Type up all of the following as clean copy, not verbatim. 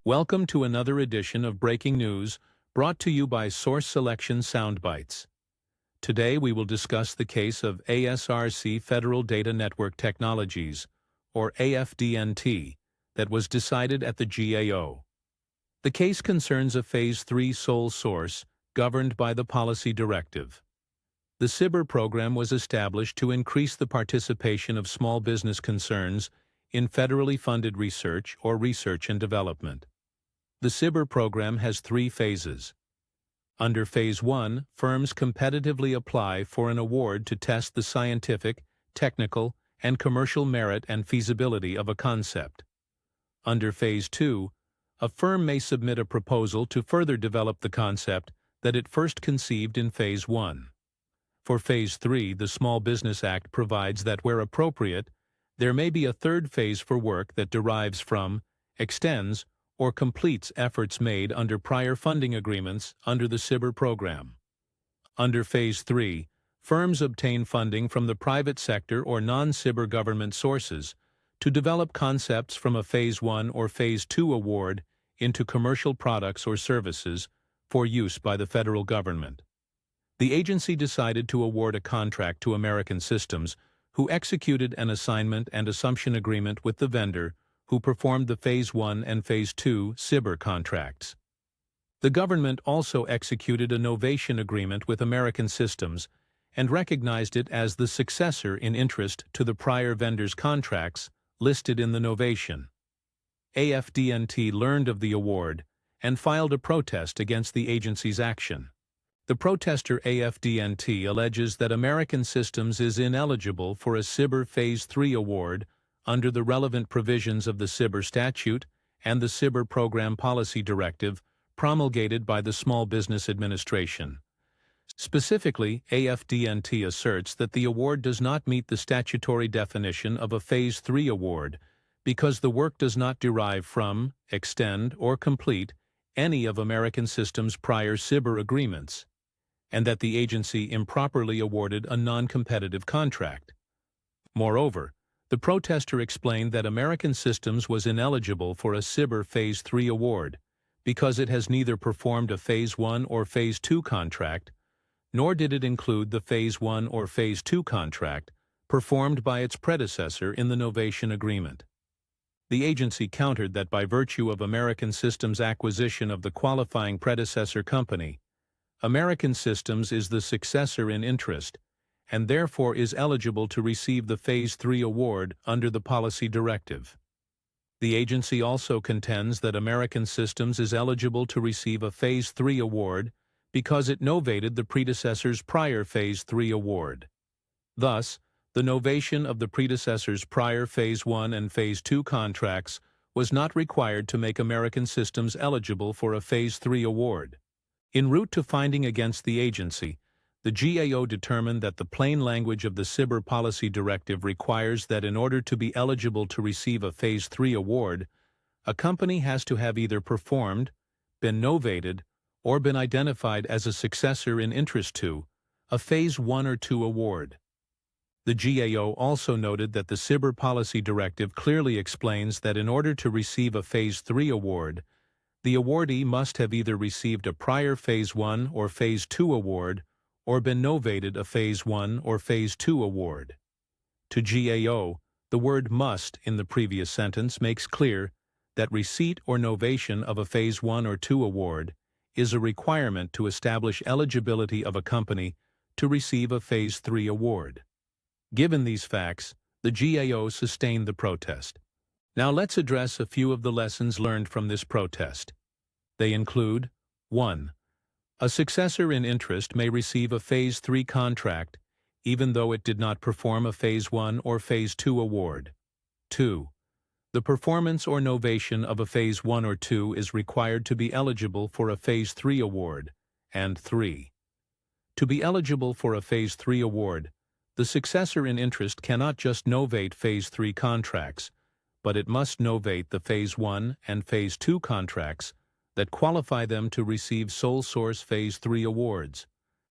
Welcome to another edition of Breaking News, brought to you by Source Selection Soundbites. Today we will discuss the case of ASRC Federal Data Network Technologies, or AFDNT, that was decided at the GAO. The case concerns a Phase 3 sole source governed by the policy directive. The CIBR program was established to increase the participation of small business concerns in federally funded research or research and development. The CIBR program has three phases. Under Phase 1, firms competitively apply for an award to test the scientific, technical, and commercial merit and feasibility of a concept. Under Phase 2, a firm may submit a proposal to further develop the concept that it first conceived in Phase 1. For Phase 3, the Small Business Act provides that where appropriate, there may be a third phase for work that derives from, extends, or completes efforts made under prior funding agreements under the CIBR program. Under Phase 3, firms obtain funding from the private sector or non-CIBR government sources to develop concepts from a Phase 1 or Phase 2 award into commercial products or services for use by the federal government. The agency decided to award a contract to American Systems, who executed an assignment and assumption agreement with the vendor who performed the Phase 1 and Phase 2 CIBR contracts. The government also executed a novation agreement with American Systems and recognized it as the successor in interest to the prior vendor's contracts listed in the novation. AFDNT learned of the award and filed a protest against the agency's action. The protester AFDNT alleges that American Systems is ineligible for a CIBR Phase 3 award under the relevant provisions of the CIBR statute and the CIBR Program Policy Directive promulgated by the Small Business Administration. Specifically, AFDNT asserts that the award does not meet the statutory definition of a Phase 3 award because the work does not derive from, extend, or complete any of American Systems' prior CIBR agreements, and that the agency improperly awarded a non-competitive contract. Moreover, the protester explained that American Systems was ineligible for a CIBR Phase 3 award because it has neither performed a Phase 1 or Phase 2 contract, nor did it include the Phase 1 or Phase 2 contract performed by its predecessor in the novation agreement. The agency countered that by virtue of American Systems' acquisition of the qualifying predecessor company, American Systems is the successor in interest and therefore is eligible to receive the Phase 3 award under the policy directive. The agency also contends that American Systems is eligible to receive a Phase 3 award because it novated the predecessor's prior Phase 3 award. Thus, the novation of the predecessor's prior Phase 1 and Phase 2 contracts was not required to make American Systems eligible for a Phase 3 award. En route to finding against the agency, the GAO determined that the plain language of the CIBR Policy Directive requires that in order to be eligible to receive a Phase 3 award, a company has to have either performed, been novated, or been identified as a successor in interest to a Phase 1 or 2 award. The GAO also noted that the CIBR Policy Directive clearly explains that in order to receive a Phase 3 award, the awardee must have either received a prior Phase 1 or Phase 2 award or been novated a Phase 1 or Phase 2 award. To GAO, the word must in the previous sentence makes clear that receipt or novation of a Phase 1 or 2 award is a requirement to establish eligibility of a company to receive a Phase 3 award. Given these facts, the GAO sustained the protest. Now let's address a few of the lessons learned from this protest. They include: 1. A successor in interest may receive a Phase 3 contract even though it did not perform a Phase 1 or Phase 2 award. 2. The performance or novation of a Phase 1 or 2 is required to be eligible for a Phase 3 award. And 3. To be eligible for a Phase 3 award, the successor in interest cannot just novate Phase 3 contracts, but it must novate the Phase 1 and Phase 2 contracts that qualify them to receive sole source Phase 3 awards.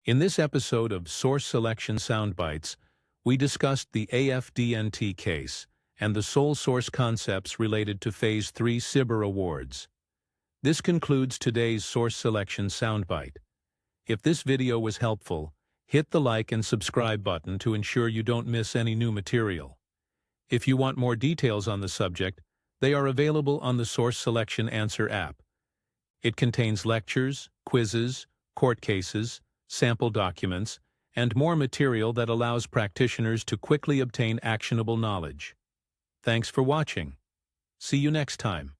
In this episode of Source Selection Soundbites, we discussed the AFDNT case and the sole source concepts related to Phase 3 CIBR awards. This concludes today's source selection soundbite. If this video was helpful, hit the like and subscribe button to ensure you don't miss any new material. If you want more details on the subject, they are available on the Source Selection Answer app. It contains lectures, quizzes, court cases, sample documents, and more material that allows practitioners to quickly obtain actionable knowledge. Thanks for watching. See you next time.